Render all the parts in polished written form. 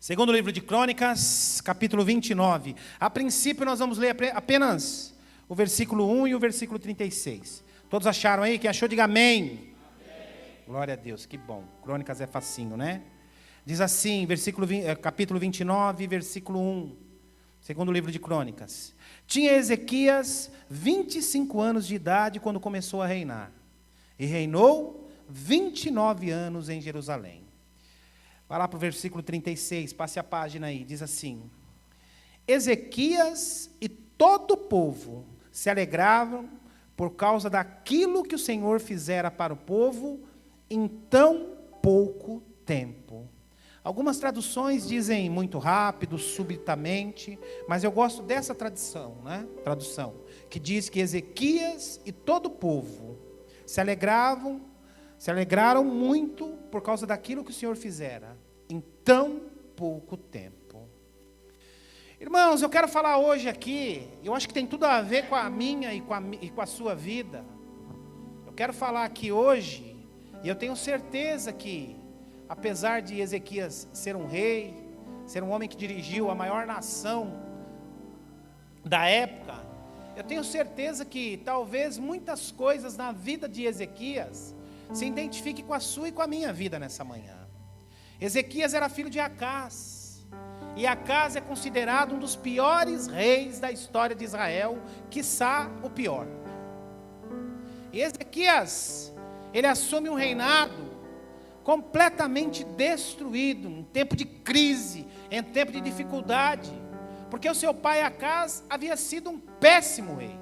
Segundo livro de Crônicas, capítulo 29. A princípio nós vamos ler apenas o versículo 1 e o versículo 36. Todos acharam aí? Quem achou, diga amém. Amém. Glória a Deus, que bom. Crônicas é facinho, né? Diz assim, capítulo 29, versículo 1. Segundo livro de Crônicas. Tinha Ezequias 25 anos de idade quando começou a reinar. E reinou 29 anos em Jerusalém. Vai lá para o versículo 36, passe a página aí, diz assim: Ezequias e todo o povo se alegravam por causa daquilo que o Senhor fizera para o povo em tão pouco tempo. Algumas traduções dizem muito rápido, subitamente, mas eu gosto dessa tradução, que diz que Ezequias e todo o povo se alegraram muito por causa daquilo que o Senhor fizera em tão pouco tempo. Irmãos, eu quero falar hoje aqui, eu acho que tem tudo a ver com a minha e com a sua vida. Eu quero falar aqui hoje, e eu tenho certeza que, apesar de Ezequias ser um rei, ser um homem que dirigiu a maior nação da época, eu tenho certeza que talvez muitas coisas na vida de Ezequias se identifiquem com a sua e com a minha vida nessa manhã. Ezequias era filho de Acás, e Acás é considerado um dos piores reis da história de Israel, quiçá o pior. E Ezequias, ele assume um reinado completamente destruído, em tempo de crise, em tempo de dificuldade, porque o seu pai Acás havia sido um péssimo rei,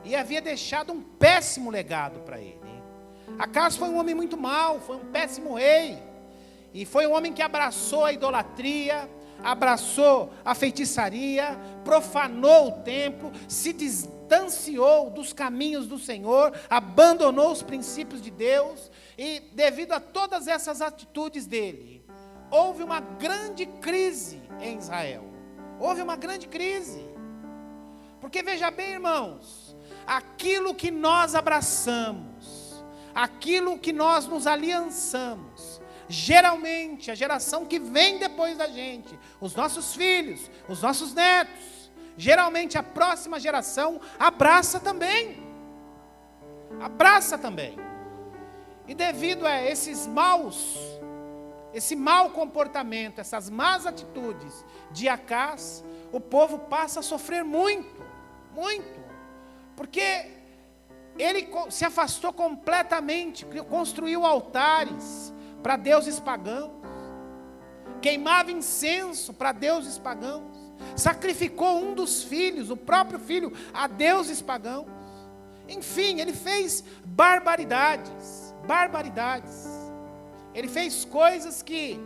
e havia deixado um péssimo legado para ele. Acás foi um homem muito mau, foi um péssimo rei, e foi um homem que abraçou a idolatria, abraçou a feitiçaria, profanou o templo, se distanciou dos caminhos do Senhor, abandonou os princípios de Deus, e devido a todas essas atitudes dele, houve uma grande crise em Israel. Houve uma grande crise. Porque veja bem, irmãos, aquilo que nós abraçamos, aquilo que nós nos aliançamos, geralmente a geração que vem depois da gente, os nossos filhos, os nossos netos, geralmente a próxima geração abraça também. Abraça também. E devido a esse mau comportamento, essas más atitudes de Acás, o povo passa a sofrer muito, porque ele se afastou completamente, construiu altares para deuses pagãos, queimava incenso para deuses pagãos, sacrificou um dos filhos, o próprio filho, a deuses pagãos. Enfim, ele fez barbaridades. Ele fez coisas que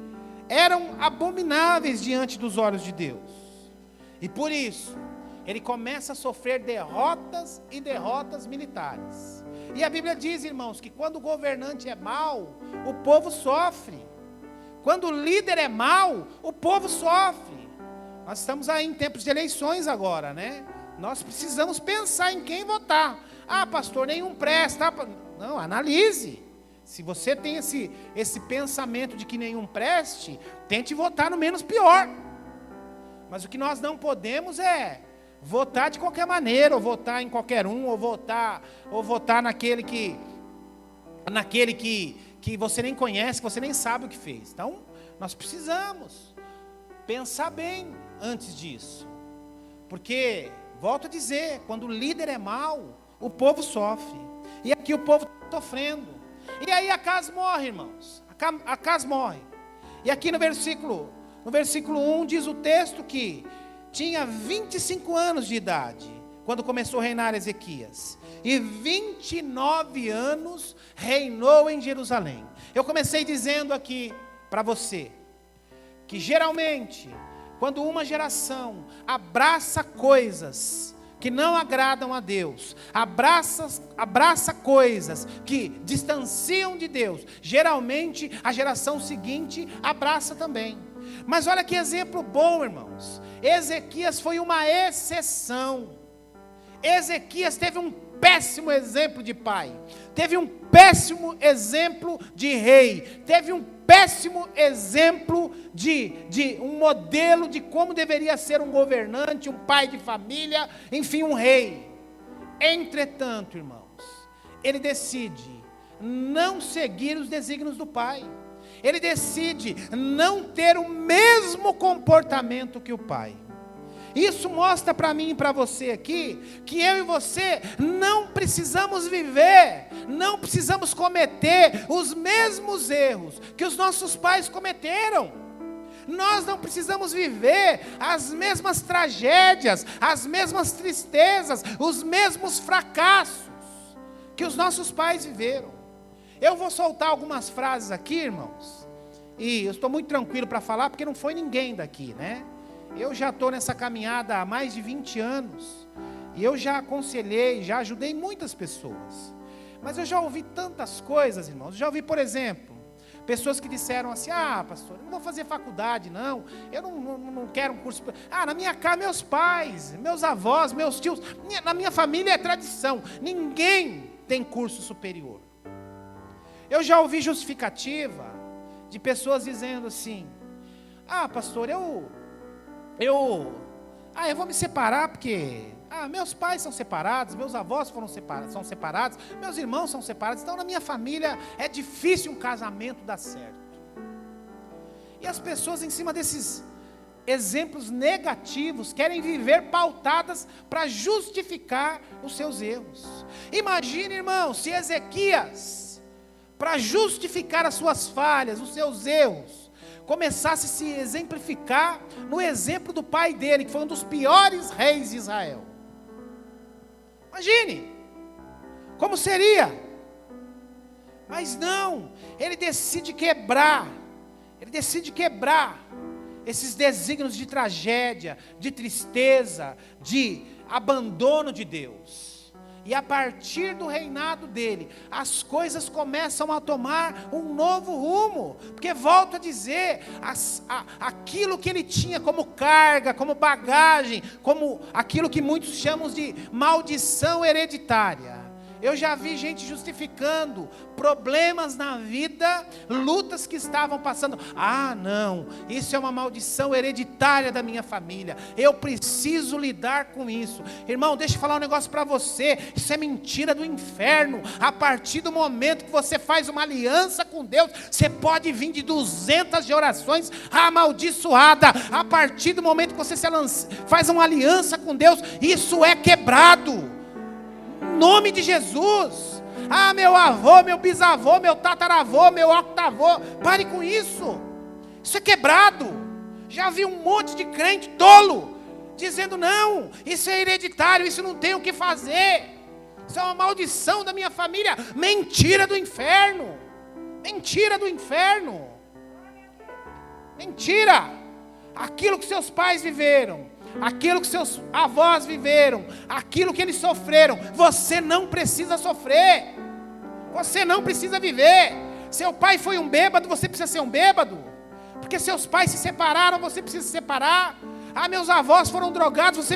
eram abomináveis diante dos olhos de Deus. E por isso, ele começa a sofrer derrotas e derrotas militares. E a Bíblia diz, irmãos, que quando o governante é mau, o povo sofre. Quando o líder é mau, o povo sofre. Nós estamos aí em tempos de eleições agora, né? Nós precisamos pensar em quem votar. Ah, pastor, nenhum presta. Não, analise. Se você tem esse pensamento de que nenhum preste, tente votar no menos pior. Mas o que nós não podemos é votar de qualquer maneira, ou votar em qualquer um, ou votar naquele que você nem conhece, que você nem sabe o que fez. Então, nós precisamos pensar bem antes disso. Porque, volto a dizer, quando o líder é mau, o povo sofre. E aqui o povo está sofrendo. E aí Acás morre, irmãos. Acás morre. E aqui no versículo 1 diz o texto que tinha 25 anos de idade quando começou a reinar Ezequias. E 29 anos reinou em Jerusalém. Eu comecei dizendo aqui para você que geralmente, quando uma geração abraça coisas que não agradam a Deus, abraça coisas que distanciam de Deus, geralmente a geração seguinte abraça também. Mas olha que exemplo bom, irmãos. Ezequias foi uma exceção. Ezequias teve um péssimo exemplo de pai, teve um péssimo exemplo de rei, teve um péssimo exemplo de um modelo de como deveria ser um governante, um pai de família, enfim, um rei. Entretanto, irmãos, ele decide não seguir os desígnios do pai. Ele decide não ter o mesmo comportamento que o pai. Isso mostra para mim e para você aqui, que eu e você não precisamos viver, não precisamos cometer os mesmos erros que os nossos pais cometeram. Nós não precisamos viver as mesmas tragédias, as mesmas tristezas, os mesmos fracassos que os nossos pais viveram. Eu vou soltar algumas frases aqui, irmãos, e eu estou muito tranquilo para falar, porque não foi ninguém daqui, né? Eu já estou nessa caminhada há mais de 20 anos, e eu já aconselhei, já ajudei muitas pessoas, mas eu já ouvi tantas coisas, irmãos. Já ouvi, por exemplo, pessoas que disseram assim: ah, pastor, eu não vou fazer faculdade não, eu não quero um curso. Ah, na minha casa, meus pais, meus avós, meus tios, na minha família é tradição, ninguém tem curso superior. Eu já ouvi justificativa de pessoas dizendo assim: ah, pastor, eu vou me separar porque meus pais são separados, meus avós são separados, meus irmãos são separados, então na minha família é difícil um casamento dar certo. E as pessoas, em cima desses exemplos negativos, querem viver pautadas para justificar os seus erros. Imagine, irmão, se Ezequias, para justificar as suas falhas, os seus erros, começasse a se exemplificar no exemplo do pai dele, que foi um dos piores reis de Israel. Imagine como seria. Mas não, ele decide quebrar esses desígnios de tragédia, de tristeza, de abandono de Deus. E a partir do reinado dele, as coisas começam a tomar um novo rumo. Porque, volto a dizer, aquilo que ele tinha como carga, como bagagem, como aquilo que muitos chamam de maldição hereditária. Eu já vi gente justificando problemas na vida, lutas que estavam passando. Ah, não, isso é uma maldição hereditária da minha família, eu preciso lidar com isso. Irmão, deixa eu falar um negócio para você, isso é mentira do inferno. A partir do momento que você faz uma aliança com Deus, você pode vir de 200 de orações amaldiçoada. A partir do momento que você faz uma aliança com Deus, isso é quebrado. Em nome de Jesus. Ah, meu avô, meu bisavô, meu tataravô, meu octavô, pare com isso. Isso é quebrado. Já vi um monte de crente tolo dizendo: não, isso é hereditário, isso não tem o que fazer, isso é uma maldição da minha família. Mentira do inferno. Mentira do inferno. Mentira. Aquilo que seus pais viveram, aquilo que seus avós viveram, aquilo que eles sofreram, você não precisa sofrer. Você não precisa viver. Seu pai foi um bêbado, você precisa ser um bêbado. Porque seus pais se separaram, você precisa se separar. Ah, meus avós foram drogados,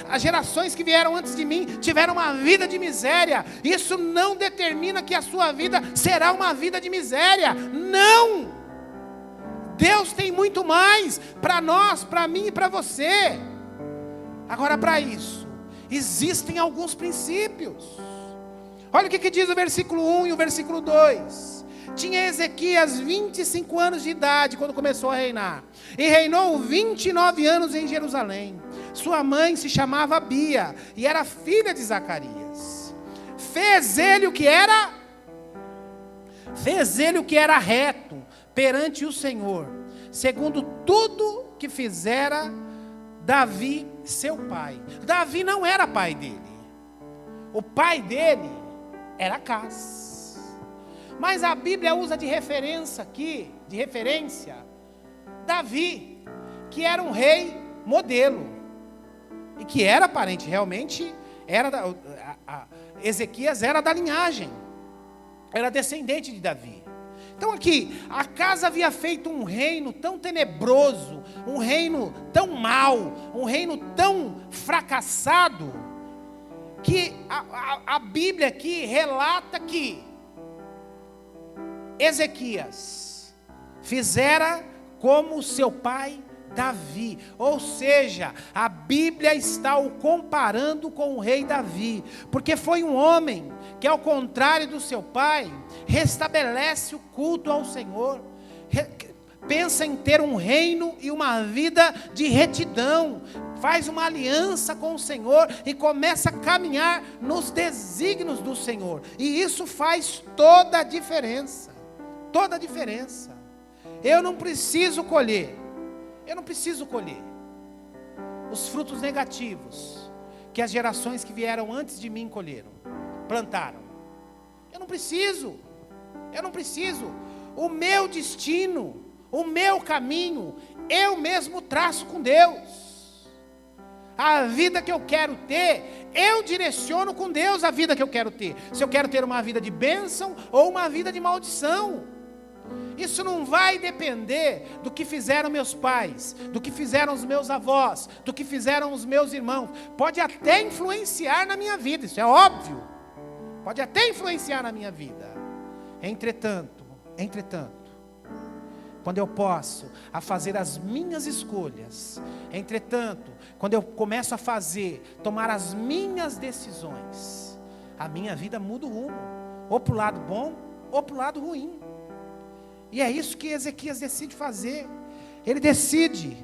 as gerações que vieram antes de mim tiveram uma vida de miséria. Isso não determina que a sua vida será uma vida de miséria. Não! Deus tem muito mais para nós, para mim e para você. Agora, para isso, existem alguns princípios. Olha o que diz o versículo 1 e o versículo 2. Tinha Ezequias 25 anos de idade quando começou a reinar, e reinou 29 anos em Jerusalém. Sua mãe se chamava Abia, e era filha de Zacarias. Fez ele o que era reto perante o Senhor, segundo tudo que fizera Davi, seu pai. Davi não era pai dele. O pai dele era Acás. Mas a Bíblia usa de referência Davi, que era um rei modelo, e que era parente, realmente, Ezequias era da linhagem, era descendente de Davi. Então aqui, Acás havia feito um reino tão tenebroso, um reino tão mau, um reino tão fracassado, que a Bíblia aqui relata que Ezequias fizera como seu pai Davi, ou seja, a Bíblia está o comparando com o rei Davi, porque foi um homem que, ao contrário do seu pai, restabelece o culto ao Senhor, pensa em ter um reino e uma vida de retidão, faz uma aliança com o Senhor e começa a caminhar nos desígnios do Senhor, e isso faz toda a diferença, toda a diferença. Eu não preciso colher os frutos negativos que as gerações que vieram antes de mim colheram, plantaram. Eu não preciso. O meu destino, o meu caminho, eu mesmo traço com Deus. A vida que eu quero ter, eu direciono com Deus a vida que eu quero ter. Se eu quero ter uma vida de bênção ou uma vida de maldição. Isso não vai depender do que fizeram meus pais, do que fizeram os meus avós, do que fizeram os meus irmãos. Pode até influenciar na minha vida, isso é óbvio. Pode até influenciar na minha vida. Entretanto, quando eu posso a fazer as minhas escolhas, entretanto, quando eu começo a tomar as minhas decisões, a minha vida muda o rumo, ou para o lado bom, ou para o lado ruim. E é isso que Ezequias decide fazer. Ele decide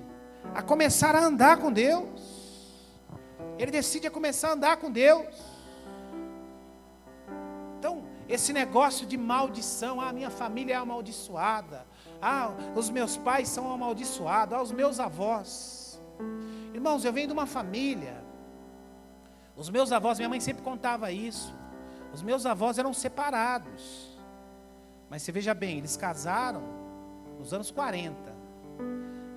a começar a andar com Deus. Ele decide a começar a andar com Deus. Então, esse negócio de maldição, minha família é amaldiçoada, os meus pais são amaldiçoados, os meus avós. Irmãos, eu venho de uma família, os meus avós, minha mãe sempre contava isso, os meus avós eram separados. Mas você veja bem, eles casaram nos anos 40.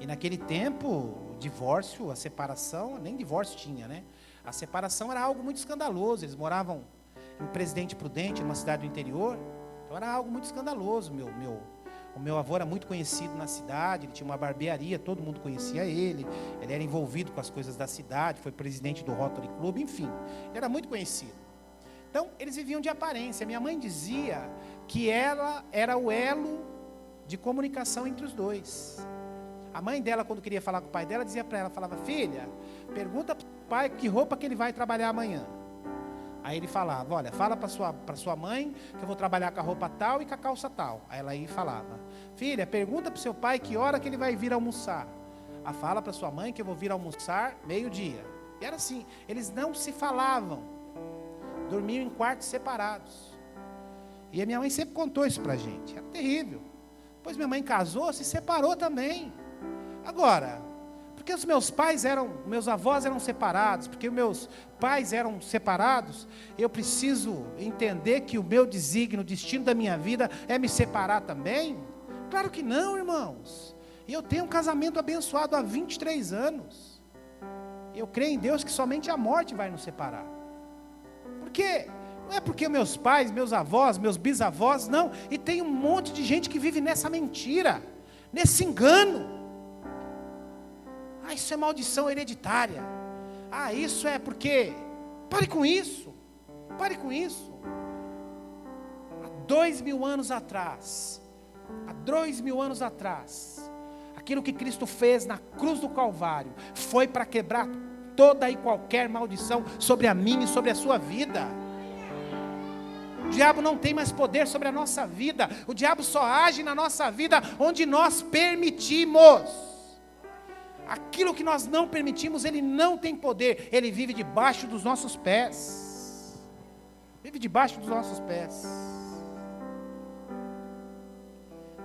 E naquele tempo, o divórcio, a separação, nem divórcio tinha, né? A separação era algo muito escandaloso. Eles moravam em Presidente Prudente, numa cidade do interior. Então era algo muito escandaloso. O meu avô era muito conhecido na cidade, ele tinha uma barbearia, todo mundo conhecia ele. Ele era envolvido com as coisas da cidade, foi presidente do Rotary Club, enfim. Ele era muito conhecido. Então, eles viviam de aparência. Minha mãe dizia que ela era o elo de comunicação entre os dois. A mãe dela, quando queria falar com o pai dela, dizia para ela, falava, filha, pergunta para o pai que roupa que ele vai trabalhar amanhã. Aí ele falava, olha, fala para sua mãe que eu vou trabalhar com a roupa tal e com a calça tal. Aí ela aí falava, filha, pergunta para o seu pai que hora que ele vai vir almoçar. Fala para sua mãe que eu vou vir almoçar meio-dia. E era assim, eles não se falavam. Dormiam em quartos separados. E a minha mãe sempre contou isso pra gente. Era terrível. Depois minha mãe casou, se separou também. Agora, porque os meus avós eram separados, porque os meus pais eram separados, eu preciso entender que o meu desígnio, o destino da minha vida é me separar também? Claro que não, irmãos. E eu tenho um casamento abençoado há 23 anos. Eu creio em Deus que somente a morte vai nos separar. Porque não é porque meus pais, meus avós, meus bisavós, não. E tem um monte de gente que vive nessa mentira, nesse engano. Isso é maldição hereditária. Isso é porque... Pare com isso. Há 2000 anos atrás, aquilo que Cristo fez na cruz do Calvário, foi para quebrar toda e qualquer maldição sobre a minha e sobre a sua vida. O diabo não tem mais poder sobre a nossa vida. O diabo só age na nossa vida onde nós permitimos. Aquilo que nós não permitimos, ele não tem poder. Ele vive debaixo dos nossos pés.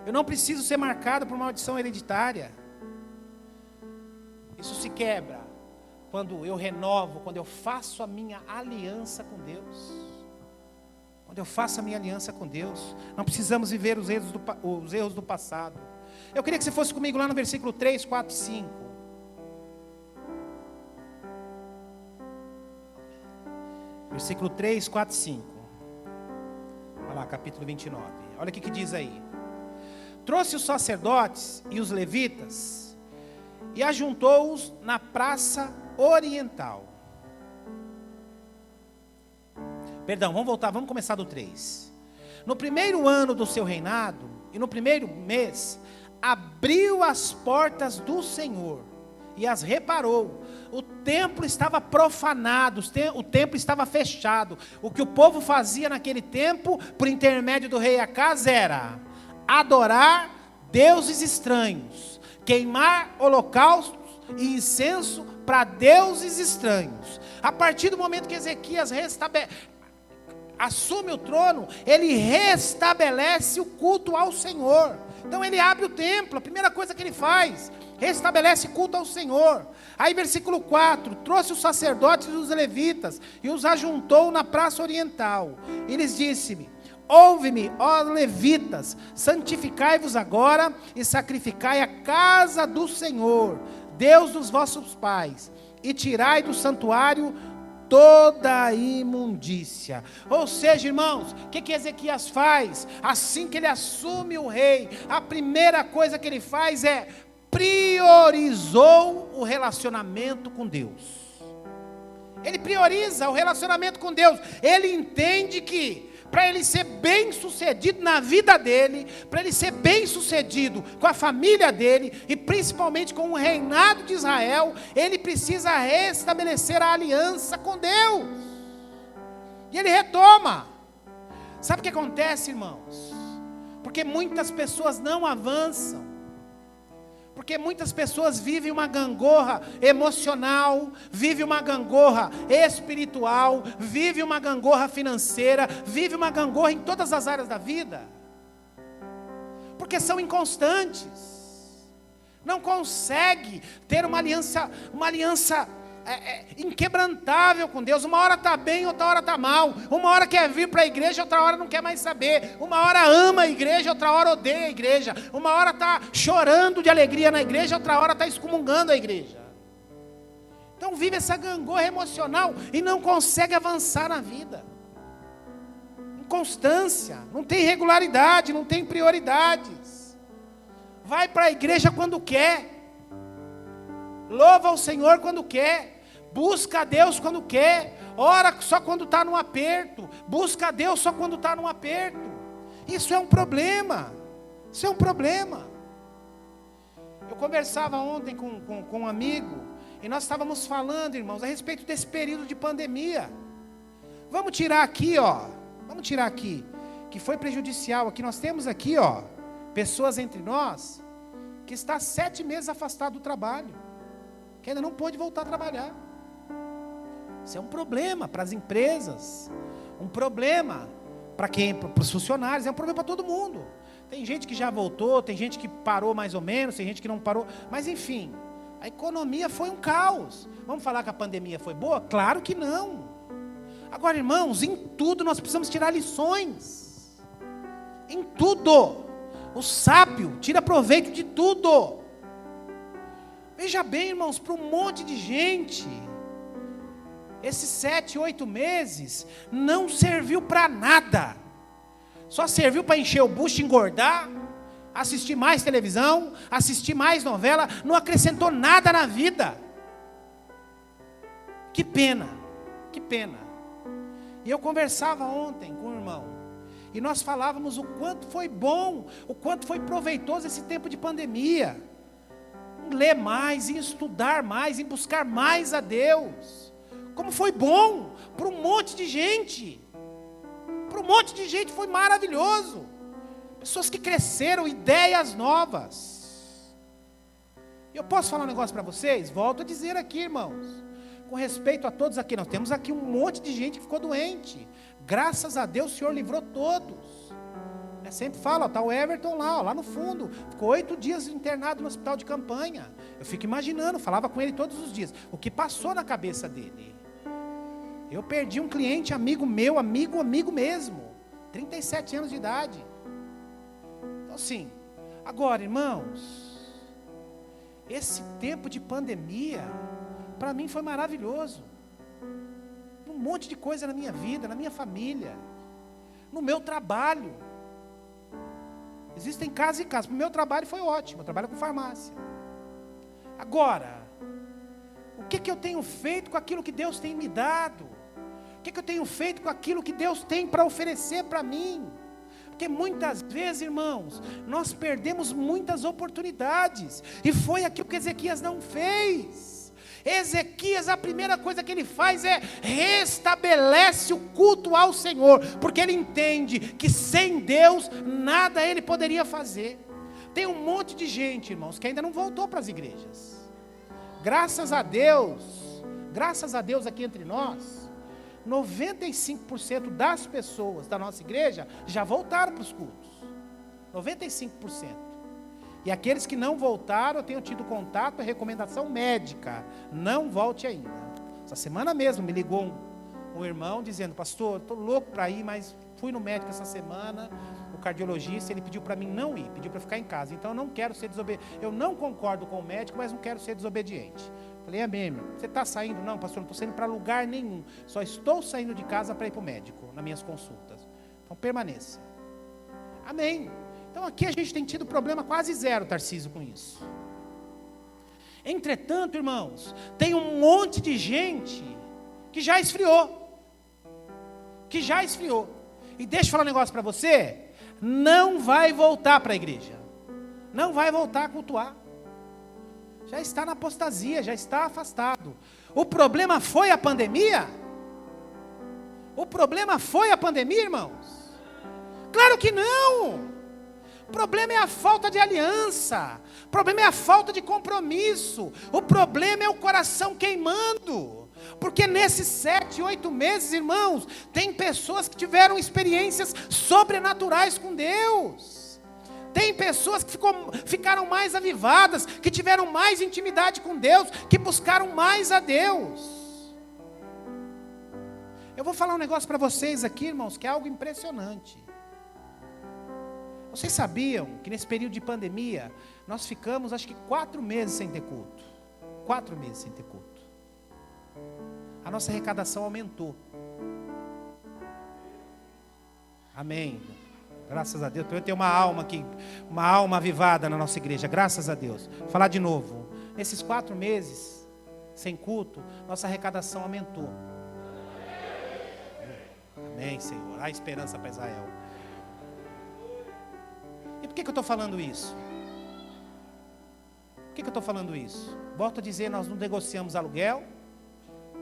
Eu não preciso ser marcado por maldição hereditária. Isso se quebra quando eu renovo, quando eu faço a minha aliança com Deus. Não precisamos viver os erros do passado. Eu queria que você fosse comigo lá no versículo 3, 4 e 5. Versículo 3, 4 e 5. Olha lá, capítulo 29. Olha o que diz aí. Trouxe os sacerdotes e os levitas e ajuntou-os na praça oriental. Perdão, vamos voltar, vamos começar do 3. no primeiro ano do seu reinado, e no primeiro mês, abriu as portas do Senhor e as reparou. O templo estava profanado, o templo estava fechado. O que o povo fazia naquele tempo, por intermédio do rei Acaz, era adorar deuses estranhos, queimar holocaustos e incenso para deuses estranhos. A partir do momento que Ezequias assume o trono, ele restabelece o culto ao Senhor. Então ele abre o templo, a primeira coisa que ele faz, restabelece culto ao Senhor. Aí versículo 4, trouxe os sacerdotes e os levitas, e os ajuntou na praça oriental, e lhes disse-me: ouve-me, ó levitas, santificai-vos agora, e sacrificai a casa do Senhor, Deus dos vossos pais, e tirai do santuário toda a imundícia. Ou seja, irmãos, o que Ezequias faz? Assim que ele assume o rei, a primeira coisa que ele faz é priorizou o relacionamento com Deus. Ele prioriza o relacionamento com Deus. Ele entende que para ele ser bem sucedido na vida dele, para ele ser bem sucedido com a família dele, e principalmente com o reinado de Israel, ele precisa restabelecer a aliança com Deus. E ele retoma. Sabe o que acontece, irmãos? Porque muitas pessoas não avançam, porque muitas pessoas vivem uma gangorra emocional, vivem uma gangorra espiritual, vivem uma gangorra financeira, vivem uma gangorra em todas as áreas da vida, porque são inconstantes, não conseguem ter uma aliança inquebrantável com Deus. Uma hora está bem, outra hora está mal. Uma hora quer vir para a igreja, outra hora não quer mais saber. Uma hora ama a igreja, outra hora odeia a igreja. Uma hora está chorando de alegria na igreja, outra hora está excomungando a igreja. Então vive essa gangorra emocional e não consegue avançar na vida. Inconstância, não tem regularidade, não tem prioridades. Vai para a igreja quando quer, louva o Senhor quando quer, busca a Deus quando quer, ora só quando está num aperto, busca a Deus só quando está num aperto. Isso é um problema, isso é um problema. Eu conversava ontem com um amigo, e nós estávamos falando, irmãos, a respeito desse período de pandemia. Vamos tirar aqui, que foi prejudicial. Aqui nós temos aqui, pessoas entre nós, que está 7 meses afastado do trabalho, que ainda não pôde voltar a trabalhar. Isso é um problema para as empresas, um problema para os funcionários, é um problema para todo mundo. Tem gente que já voltou, tem gente que parou mais ou menos, tem gente que não parou, mas enfim, a economia foi um caos. Vamos falar que a pandemia foi boa? Claro que não. Agora, irmãos, em tudo nós precisamos tirar lições, em tudo. O sábio tira proveito de tudo. Veja bem, irmãos, para um monte de gente, esses 7, 8 meses não serviu para nada. Só serviu para encher o bucho, engordar, assistir mais televisão, assistir mais novela, não acrescentou nada na vida. Que pena, que pena. E eu conversava ontem com um irmão, e nós falávamos o quanto foi bom, o quanto foi proveitoso esse tempo de pandemia. Em ler mais, em estudar mais, em buscar mais a Deus. Como foi bom para um monte de gente. Para um monte de gente foi maravilhoso. Pessoas que cresceram, ideias novas. Eu posso falar um negócio para vocês? Volto a dizer aqui, irmãos, com respeito a todos aqui, nós temos aqui um monte de gente que ficou doente. Graças a Deus o Senhor livrou todos. Eu sempre falo, está o Everton lá no fundo, ficou 8 dias internado no hospital de campanha. Eu fico imaginando, falava com ele todos os dias, o que passou na cabeça dele. Eu perdi um cliente, amigo meu, amigo mesmo, 37 anos de idade. Então assim, agora, irmãos, esse tempo de pandemia, para mim foi maravilhoso. Um monte de coisa na minha vida, na minha família, no meu trabalho. Existem casos e casos. O meu trabalho foi ótimo, eu trabalho com farmácia. Agora, o que eu tenho feito com aquilo que Deus tem me dado? O que eu tenho feito com aquilo que Deus tem para oferecer para mim? Porque muitas vezes, irmãos, nós perdemos muitas oportunidades. E foi aquilo que Ezequias não fez. Ezequias, a primeira coisa que ele faz é restabelece o culto ao Senhor. Porque ele entende que sem Deus, nada ele poderia fazer. Tem um monte de gente, irmãos, que ainda não voltou para as igrejas. Graças a Deus aqui entre nós, 95% das pessoas da nossa igreja já voltaram para os cultos. 95%. E aqueles que não voltaram, eu tenho tido contato, é recomendação médica. Não volte ainda. Essa semana mesmo me ligou um irmão dizendo: pastor, estou louco para ir, mas fui no médico essa semana, o cardiologista, ele pediu para mim não ir, pediu para ficar em casa. Então eu não quero ser desobediente. Eu não concordo com o médico, mas não quero ser desobediente. Falei: amém, meu. Você está saindo? Não, pastor, não estou saindo para lugar nenhum. Só estou saindo de casa para ir para o médico, nas minhas consultas. Então permaneça. Amém. Então aqui a gente tem tido problema quase zero, Tarcísio, com isso. Entretanto, irmãos, tem um monte de gente que já esfriou. E deixa eu falar um negócio para você. Não vai voltar para a igreja. Não vai voltar a cultuar. Já está na apostasia, já está afastado. O problema foi a pandemia? O problema foi a pandemia, irmãos? Claro que não! O problema é a falta de aliança. O problema é a falta de compromisso. O problema é o coração queimando. Porque nesses 7, 8 meses, irmãos, tem pessoas que tiveram experiências sobrenaturais com Deus. Tem pessoas que ficaram mais avivadas, que tiveram mais intimidade com Deus, que buscaram mais a Deus. Eu vou falar um negócio para vocês aqui, irmãos, que é algo impressionante. Vocês sabiam que nesse período de pandemia, nós ficamos acho que 4 meses sem ter culto. 4 meses sem ter culto. A nossa arrecadação aumentou. Amém. Graças a Deus. Eu tenho uma alma aqui, uma alma avivada na nossa igreja. Graças a Deus. Vou falar de novo. Nesses 4 meses sem culto, nossa arrecadação aumentou. Amém, Senhor. Há esperança para Israel. E por que eu estou falando isso? Por que eu estou falando isso? Volto a dizer, nós não negociamos aluguel.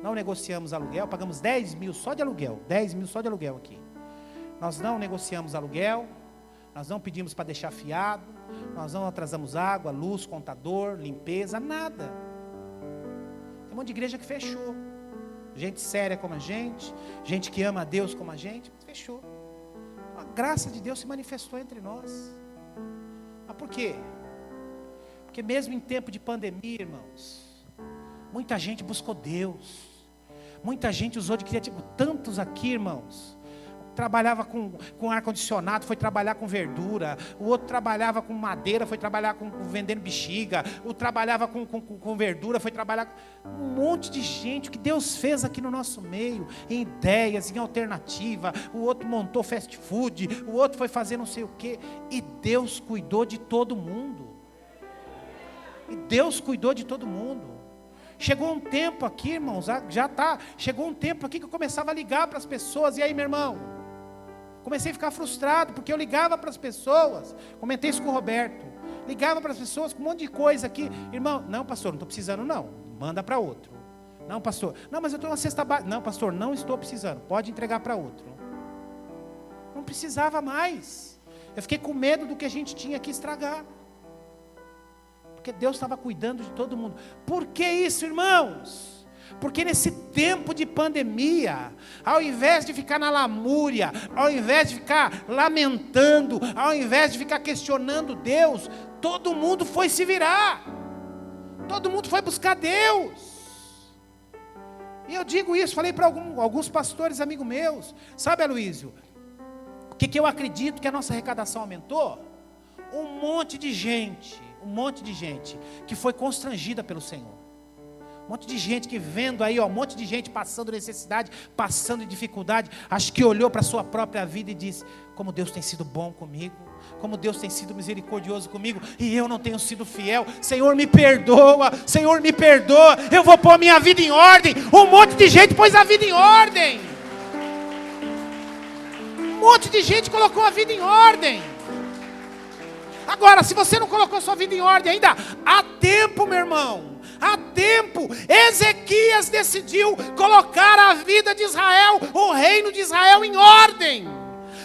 Não negociamos aluguel, pagamos 10 mil só de aluguel. 10 mil só de aluguel aqui. Nós não negociamos aluguel. Nós não pedimos para deixar fiado. Nós não atrasamos água, luz, contador, limpeza, nada. Tem um monte de igreja que fechou. Gente séria como a gente que ama a Deus como a gente, fechou. A graça de Deus se manifestou entre nós. Mas por quê? Porque mesmo em tempo de pandemia, irmãos, muita gente buscou Deus. Muita gente usou de criatividade. Tantos aqui, irmãos, trabalhava com ar-condicionado, foi trabalhar com verdura. O outro trabalhava com madeira, foi trabalhar vendendo bexiga. O trabalhava com verdura, foi trabalhar com um monte de gente. O que Deus fez aqui no nosso meio, em ideias, em alternativa. O outro montou fast food, o outro foi fazer não sei o quê. E Deus cuidou de todo mundo. Chegou um tempo aqui, irmãos, chegou um tempo aqui que eu começava a ligar para as pessoas. E aí, meu irmão? Comecei a ficar frustrado, porque eu ligava para as pessoas, comentei isso com o Roberto, ligava para as pessoas com um monte de coisa aqui. Irmão, não, pastor, não estou precisando não, manda para outro. Não, pastor, não, mas eu estou na cesta básica. Não, pastor, não estou precisando, pode entregar para outro. Não precisava mais. Eu fiquei com medo do que a gente tinha que estragar. Porque Deus estava cuidando de todo mundo. Por que isso, irmãos? Porque nesse tempo de pandemia, ao invés de ficar na lamúria, ao invés de ficar lamentando, ao invés de ficar questionando Deus, todo mundo foi se virar. Todo mundo foi buscar Deus. E eu digo isso, falei para alguns pastores amigos meus. Sabe, Aloísio, o que eu acredito que a nossa arrecadação aumentou? Um monte de gente que foi constrangida pelo Senhor. Um monte de gente que vendo aí, um monte de gente passando necessidade, passando dificuldade, acho que olhou para a sua própria vida e disse: como Deus tem sido bom comigo, como Deus tem sido misericordioso comigo, e eu não tenho sido fiel. Senhor, me perdoa, eu vou pôr minha vida em ordem. Um monte de gente pôs a vida em ordem. Um monte de gente colocou a vida em ordem. Agora, se você não colocou sua vida em ordem ainda, há tempo, meu irmão. Há tempo. Ezequias decidiu colocar a vida de Israel, o reino de Israel, em ordem.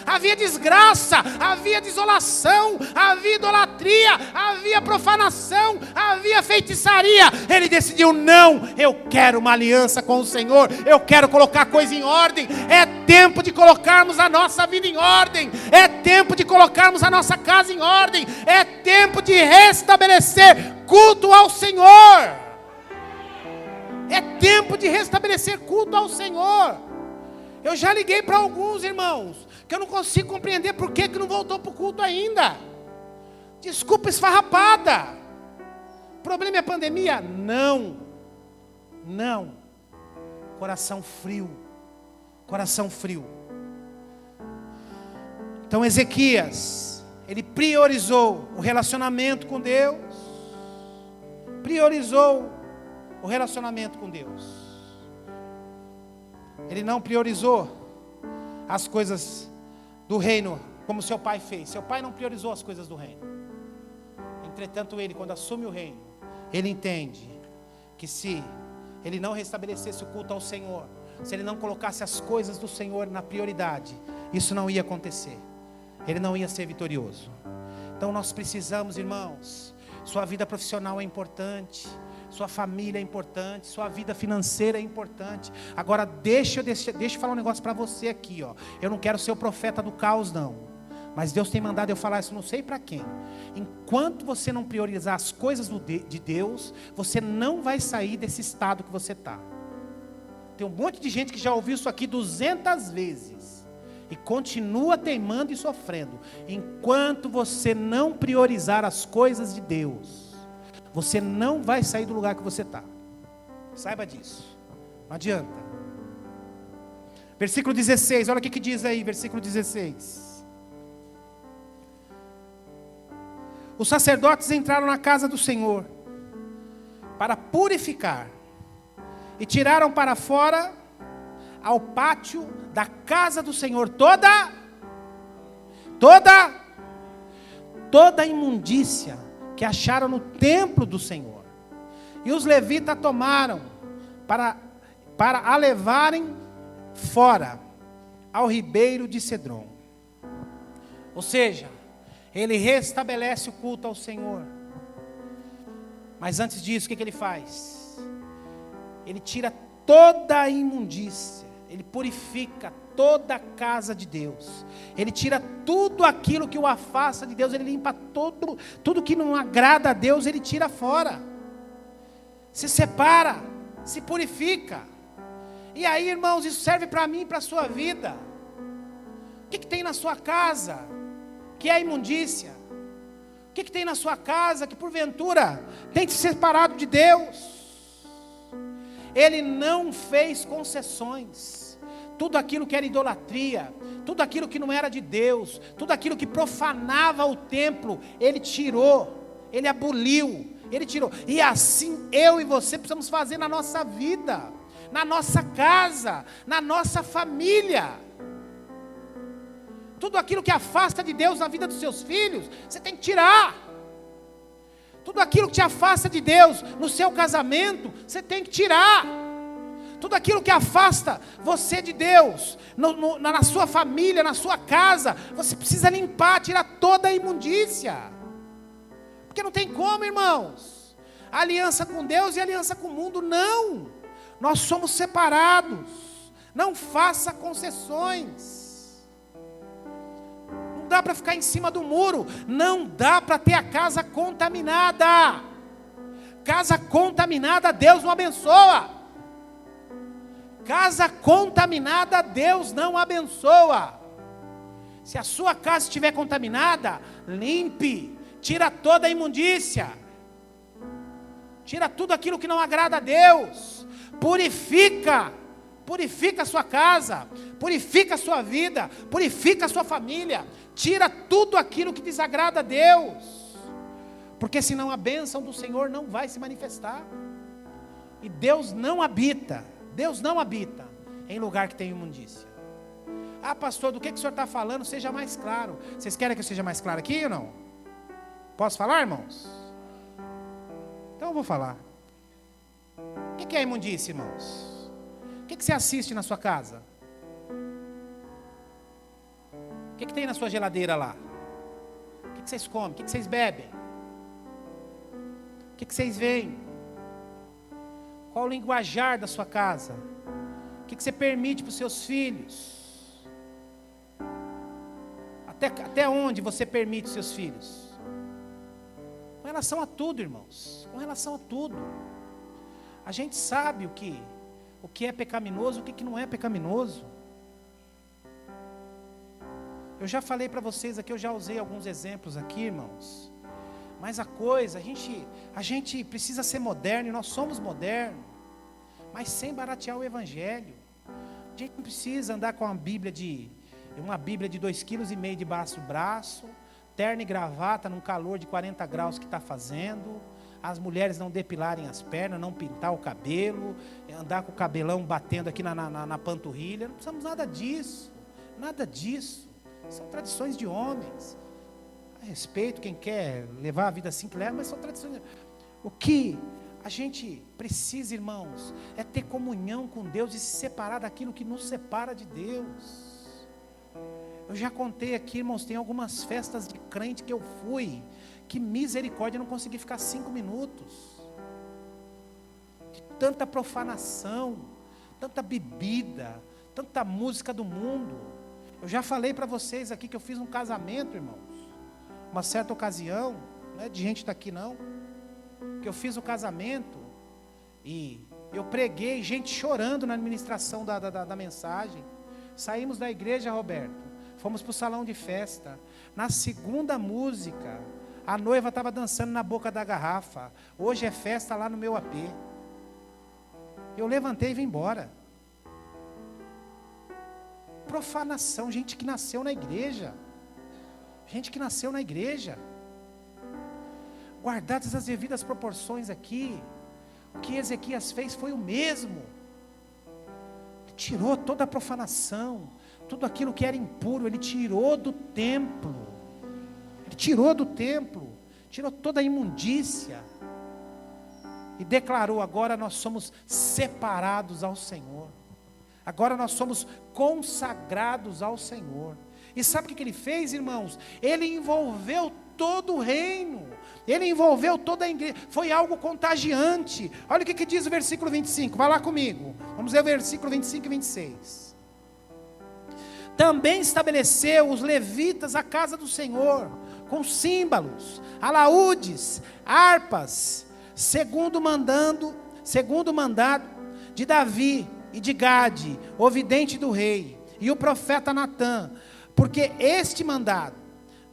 Havia desgraça, havia desolação, havia idolatria, havia profanação, havia feitiçaria. Ele decidiu: não, eu quero uma aliança com o Senhor, eu quero colocar coisa em ordem. É tempo de colocarmos a nossa vida em ordem, é tempo de colocarmos a nossa casa em ordem, é tempo de restabelecer culto ao Senhor. É tempo de restabelecer culto ao Senhor. Eu já liguei para alguns irmãos que eu não consigo compreender por que não voltou para o culto ainda. Desculpa esfarrapada. O problema é a pandemia? Não. Não. Coração frio. Coração frio. Então Ezequias, ele priorizou o relacionamento com Deus. Priorizou o relacionamento com Deus. Ele não priorizou as coisas do reino, como seu pai fez. Seu pai não priorizou as coisas do reino. Entretanto, ele, quando assume o reino, ele entende que se ele não restabelecesse o culto ao Senhor, se ele não colocasse as coisas do Senhor na prioridade, isso não ia acontecer. Ele não ia ser vitorioso. Então nós precisamos, irmãos, sua vida profissional é importante, sua família é importante, sua vida financeira é importante. Agora deixa eu falar um negócio para você aqui, ó. Eu não quero ser o profeta do caos, não. Mas Deus tem mandado eu falar isso, não sei para quem. Enquanto você não priorizar as coisas de Deus, você não vai sair desse estado que você está. Tem um monte de gente que já ouviu isso aqui 200 vezes e continua teimando e sofrendo. Enquanto você não priorizar as coisas de Deus, você não vai sair do lugar que você está. Saiba disso. Não adianta. Versículo 16, olha o que diz aí, versículo 16. Os sacerdotes entraram na casa do Senhor para purificar e tiraram para fora ao pátio da casa do Senhor toda a imundícia que acharam no templo do Senhor. E os levitas tomaram para a levarem fora ao ribeiro de Cedron. Ou seja, ele restabelece o culto ao Senhor. Mas antes disso, o que ele faz? Ele tira toda a imundícia, ele purifica toda a casa de Deus, ele tira tudo aquilo que o afasta de Deus, ele limpa tudo que não agrada a Deus, ele tira fora, se separa, se purifica. E aí, irmãos, isso serve para mim e para a sua vida. O que tem na sua casa que é imundícia? O que tem na sua casa que porventura tem te separado de Deus? Ele não fez concessões. Tudo aquilo que era idolatria, tudo aquilo que não era de Deus, tudo aquilo que profanava o templo, ele tirou, ele aboliu, ele tirou. E assim eu e você precisamos fazer na nossa vida, na nossa casa, na nossa família. Tudo aquilo que afasta de Deus na vida dos seus filhos, você tem que tirar. Tudo aquilo que te afasta de Deus no seu casamento, você tem que tirar. Tudo aquilo que afasta você de Deus, na sua família, na sua casa, você precisa limpar, tirar toda a imundícia. Porque não tem como, irmãos. Aliança com Deus e aliança com o mundo, não. Nós somos separados. Não faça concessões. Não dá para ficar em cima do muro. Não dá para ter a casa contaminada. Casa contaminada, Deus não abençoa. Casa contaminada, Deus não abençoa. Se a sua casa estiver contaminada, limpe, tira toda a imundícia, tira tudo aquilo que não agrada a Deus, purifica a sua casa, purifica a sua vida, purifica a sua família, tira tudo aquilo que desagrada a Deus, porque senão a bênção do Senhor não vai se manifestar. E Deus não habita em lugar que tem imundícia. Ah, pastor, do que o senhor está falando? Seja mais claro. Vocês querem que eu seja mais claro aqui ou não? Posso falar, irmãos? Então eu vou falar. O que é imundícia, irmãos? O que você assiste na sua casa? O que tem na sua geladeira lá? O que vocês comem? O que vocês bebem? O que vocês veem? Qual o linguajar da sua casa? O que você permite para os seus filhos? Até onde você permite os seus filhos? Com relação a tudo, irmãos. Com relação a tudo. A gente sabe o que é pecaminoso, o que não é pecaminoso. Eu já falei para vocês aqui, eu já usei alguns exemplos aqui, irmãos. Mas a gente precisa ser moderno, e nós somos modernos, mas sem baratear o evangelho. A gente não precisa andar com uma Bíblia de 2,5 kg debaixo do braço, terno e gravata num calor de 40 graus que está fazendo, as mulheres não depilarem as pernas, não pintar o cabelo, andar com o cabelão batendo aqui na panturrilha. Não precisamos nada disso, nada disso. São tradições de homens. A respeito quem quer levar a vida assim que leva, mas são tradições. O que a gente precisa, irmãos, é ter comunhão com Deus e se separar daquilo que nos separa de Deus. Eu já contei aqui, irmãos, tem algumas festas de crente que eu fui, que misericórdia, eu não consegui ficar 5 minutos. De tanta profanação, tanta bebida, tanta música do mundo. Eu já falei para vocês aqui que eu fiz um casamento, irmãos. Uma certa ocasião, não é de gente daqui não, que eu fiz o casamento e eu preguei, gente chorando na administração da mensagem. Saímos da igreja, Roberto, fomos para o salão de festa. Na segunda música, a noiva estava dançando na boca da garrafa. Hoje é festa lá no meu AP. Eu levantei e vim embora. Profanação, gente que nasceu na igreja. Gente que nasceu na igreja. Guardadas as devidas proporções aqui, o que Ezequias fez foi o mesmo. Ele tirou toda a profanação, tudo aquilo que era impuro, ele tirou do templo. Ele tirou do templo, tirou toda a imundícia. E declarou: agora nós somos separados ao Senhor. Agora nós somos consagrados ao Senhor. E sabe o que ele fez, irmãos? Ele envolveu todo o reino. Ele envolveu toda a igreja. Foi algo contagiante. Olha o que diz o versículo 25. Vai lá comigo. Vamos ler o versículo 25 e 26. Também estabeleceu os levitas a casa do Senhor, com símbolos, alaúdes, harpas, segundo o mandado de Davi e de Gade, o vidente do rei, e o profeta Natã, porque este mandado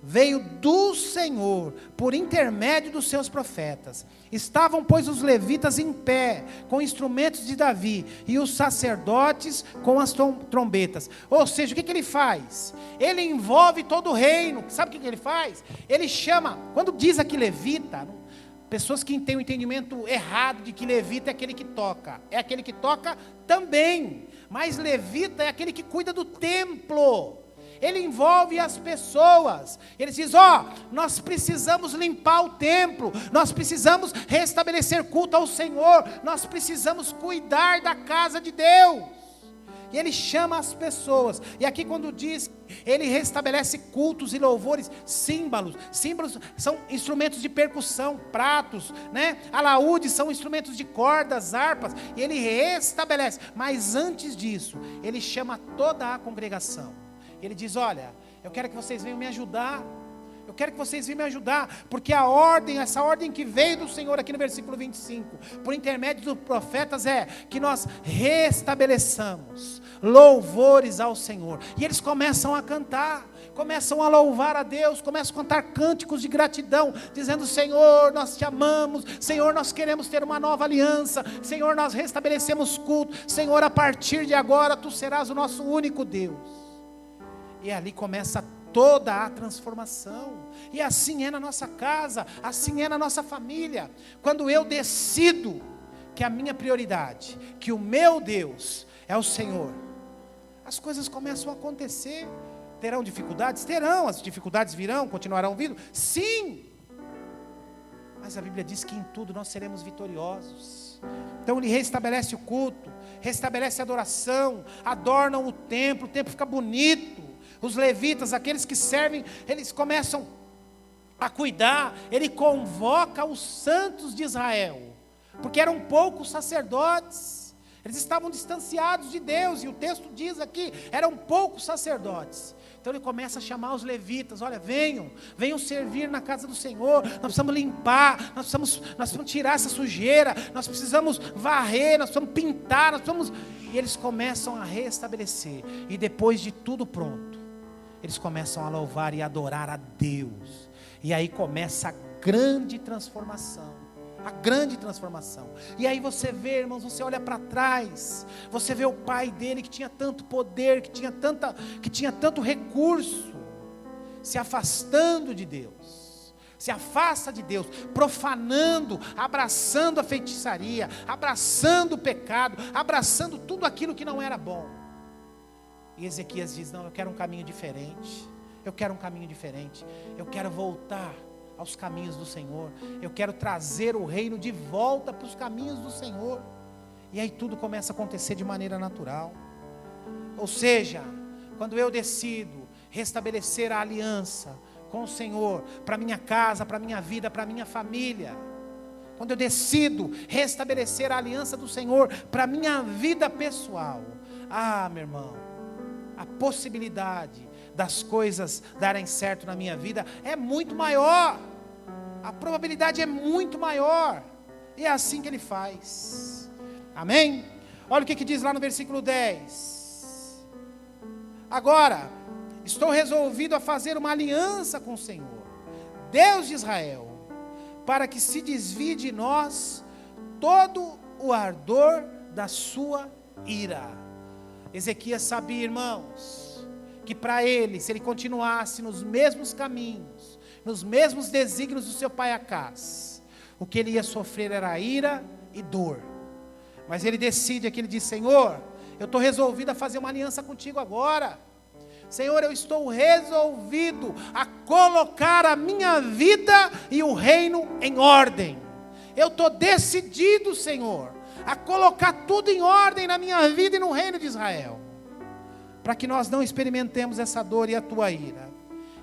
veio do Senhor, por intermédio dos seus profetas. Estavam, pois, os levitas em pé, com instrumentos de Davi, e os sacerdotes com as trombetas. Ou seja, o que ele faz? Ele envolve todo o reino. Sabe o que ele faz? Ele chama, quando diz aqui levita, pessoas que têm o entendimento errado de que levita é aquele que toca. É aquele que toca também, mas levita é aquele que cuida do templo. Ele envolve as pessoas. Ele diz: nós precisamos limpar o templo, nós precisamos restabelecer culto ao Senhor, nós precisamos cuidar da casa de Deus. E ele chama as pessoas. E aqui quando diz, ele restabelece cultos e louvores, símbolos são instrumentos de percussão, pratos, né? Alaúdes são instrumentos de cordas, harpas, e ele restabelece. Mas antes disso, ele chama toda a congregação. Ele diz: olha, eu quero que vocês venham me ajudar. Eu quero que vocês venham me ajudar, porque essa ordem que veio do Senhor aqui no versículo 25, por intermédio dos profetas, é que nós restabeleçamos louvores ao Senhor. E eles começam a cantar, começam a louvar a Deus, começam a cantar cânticos de gratidão, dizendo: Senhor, nós te amamos, Senhor, nós queremos ter uma nova aliança, Senhor, nós restabelecemos culto, Senhor, a partir de agora, Tu serás o nosso único Deus. E ali começa toda a transformação. E assim é na nossa casa, assim é na nossa família. Quando eu decido que a minha prioridade, que o meu Deus é o Senhor, as coisas começam a acontecer. Terão dificuldades? Terão, as dificuldades virão, continuarão vindo? Sim! Mas a Bíblia diz que em tudo nós seremos vitoriosos. Então ele restabelece o culto, restabelece a adoração, adornam o templo fica bonito. Os levitas, aqueles que servem, eles começam a cuidar. Ele convoca os santos de Israel, porque eram poucos sacerdotes, eles estavam distanciados de Deus, e o texto diz aqui, eram poucos sacerdotes. Então ele começa a chamar os levitas: olha, venham servir na casa do Senhor, nós precisamos limpar, nós precisamos tirar essa sujeira, nós precisamos varrer, nós precisamos pintar, e eles começam a restabelecer, e depois de tudo pronto, eles começam a louvar e adorar a Deus, e aí começa a grande transformação. E aí você vê, irmãos, você olha para trás, você vê o pai dele que tinha tanto poder, que tinha tanto recurso, se afastando de Deus, se afasta de Deus, profanando, abraçando a feitiçaria, abraçando o pecado, abraçando tudo aquilo que não era bom. E Ezequias diz: não, eu quero um caminho diferente, eu quero voltar aos caminhos do Senhor, eu quero trazer o reino de volta para os caminhos do Senhor. E aí tudo começa a acontecer de maneira natural. Ou seja, quando eu decido restabelecer a aliança com o Senhor, para minha casa, para minha vida, para minha família, quando eu decido restabelecer a aliança do Senhor para minha vida pessoal, meu irmão, a possibilidade das coisas darem certo na minha vida é muito maior, a probabilidade é muito maior, e é assim que ele faz. Amém? Olha o que diz lá no versículo 10: agora estou resolvido a fazer uma aliança com o Senhor, Deus de Israel, para que se desvie de nós todo o ardor da sua ira. Ezequias sabia, irmãos, que para ele, se ele continuasse nos mesmos caminhos, nos mesmos desígnios do seu pai Acaz, o que ele ia sofrer era ira e dor. Mas ele decide aqui, ele diz: Senhor, eu estou resolvido a fazer uma aliança contigo agora. Senhor, eu estou resolvido a colocar a minha vida e o reino em ordem. Eu estou decidido, Senhor, a colocar tudo em ordem na minha vida e no reino de Israel, para que nós não experimentemos essa dor e a tua ira.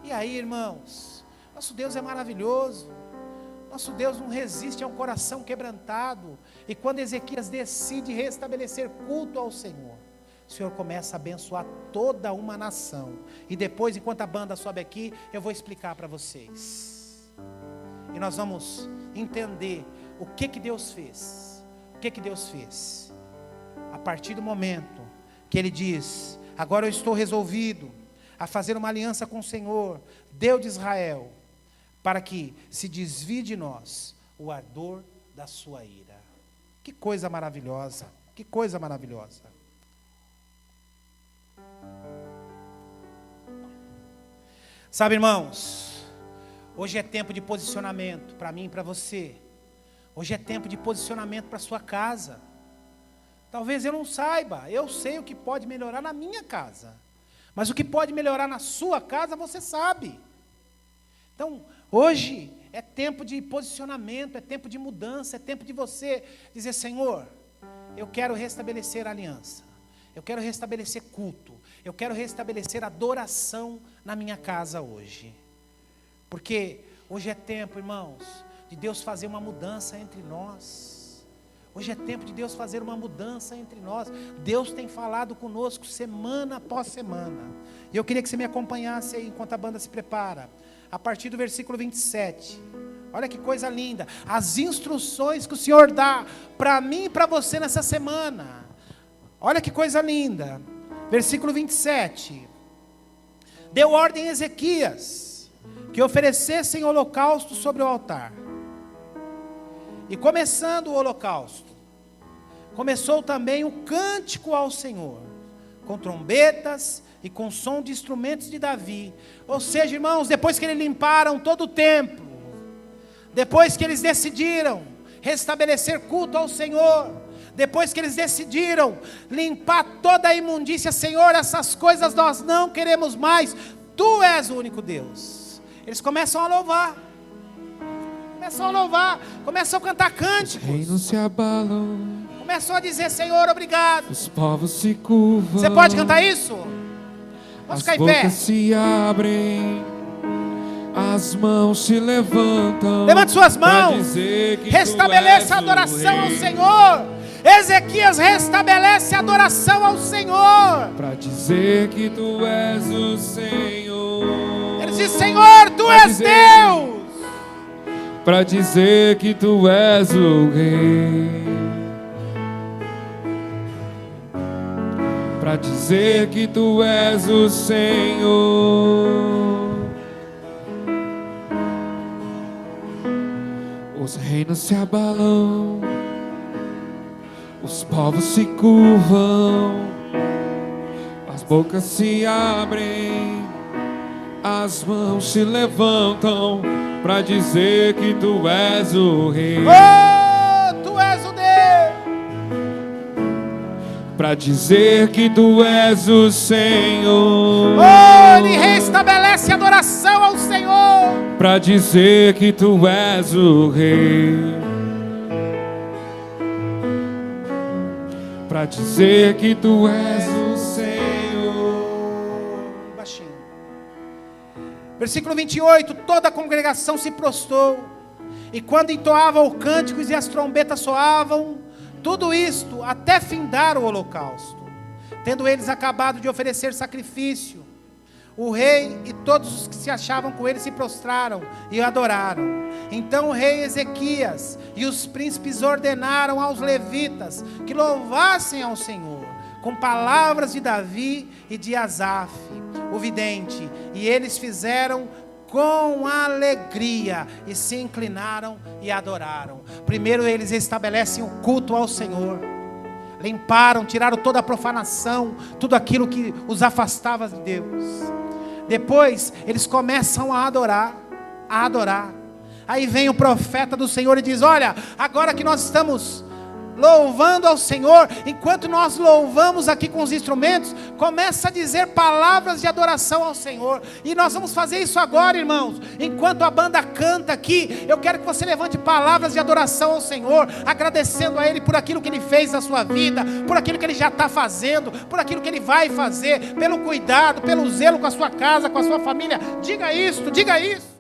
E aí, irmãos, nosso Deus é maravilhoso, nosso Deus não resiste a um coração quebrantado. E quando Ezequias decide restabelecer culto ao Senhor, o Senhor começa a abençoar toda uma nação. E depois, enquanto a banda sobe aqui, eu vou explicar para vocês, e nós vamos entender o que Deus fez. O que Deus fez? A partir do momento que ele diz: agora eu estou resolvido a fazer uma aliança com o Senhor, Deus de Israel, para que se desvie de nós o ardor da sua ira. Que coisa maravilhosa, que coisa maravilhosa. Sabe, irmãos, hoje é tempo de posicionamento para mim e para você. Hoje é tempo de posicionamento para a sua casa. Talvez eu não saiba, eu sei o que pode melhorar na minha casa, mas o que pode melhorar na sua casa, você sabe. Então, hoje é tempo de posicionamento, é tempo de mudança, é tempo de você dizer: Senhor, eu quero restabelecer a aliança, eu quero restabelecer culto, eu quero restabelecer adoração na minha casa hoje. Porque hoje é tempo, irmãos, de Deus fazer uma mudança entre nós. Hoje é tempo de Deus fazer uma mudança entre nós. Deus tem falado conosco semana após semana. E eu queria que você me acompanhasse aí enquanto a banda se prepara. A partir do versículo 27. Olha que coisa linda. As instruções que o Senhor dá para mim e para você nessa semana. Olha que coisa linda. Versículo 27. Deu ordem a Ezequias que oferecessem holocausto sobre o altar. E começando o holocausto, começou também o cântico ao Senhor, com trombetas e com som de instrumentos de Davi. Ou seja, irmãos, depois que eles limparam todo o templo, depois que eles decidiram restabelecer culto ao Senhor, depois que eles decidiram limpar toda a imundícia, Senhor, essas coisas nós não queremos mais, Tu és o único Deus. Eles começam a louvar, começam a cantar cânticos. Os reinos se abalam, Começou a dizer, Senhor, obrigado. os povos se curvam. Você pode cantar isso? Vamos As ficar em pé. bocas se abrem, as mãos se levantam. Levante suas pra mãos. dizer que Restabeleça tu a és o adoração ao rei. Senhor. Ezequias restabelece a adoração ao Senhor. Pra dizer que tu és o Senhor. Ele diz, Senhor, Tu Pra és dizer- Deus. Pra dizer que tu és o rei. Pra dizer que tu és o Senhor. Os reinos se abalam, os povos se curvam, as bocas se abrem, as mãos se levantam pra dizer que tu és o rei. Oh, Tu és o Deus. Pra dizer que tu és o Senhor. Oh, Ele restabelece a adoração ao Senhor. Pra dizer que tu és o rei. Pra dizer que tu és o Senhor. Baixinho. Versículo 28, toda a congregação se prostrou, e quando entoavam os cânticos e as trombetas soavam, tudo isto até findar o holocausto. Tendo eles acabado de oferecer sacrifício, o rei e todos os que se achavam com ele se prostraram e o adoraram. Então o rei Ezequias e os príncipes ordenaram aos levitas que louvassem ao Senhor, com palavras de Davi e de Asaf, o vidente, e eles fizeram com alegria e se inclinaram e adoraram. Primeiro eles estabelecem o culto ao Senhor, limparam, tiraram toda a profanação, tudo aquilo que os afastava de Deus. Depois eles começam a adorar. Aí vem o profeta do Senhor e diz, olha, agora que nós estamos louvando ao Senhor, enquanto nós louvamos aqui com os instrumentos, começa a dizer palavras de adoração ao Senhor, e nós vamos fazer isso agora, irmãos. Enquanto a banda canta aqui, eu quero que você levante palavras de adoração ao Senhor, agradecendo a Ele por aquilo que Ele fez na sua vida, por aquilo que Ele já está fazendo, por aquilo que Ele vai fazer, pelo cuidado, pelo zelo com a sua casa, com a sua família. Diga isso, diga isso.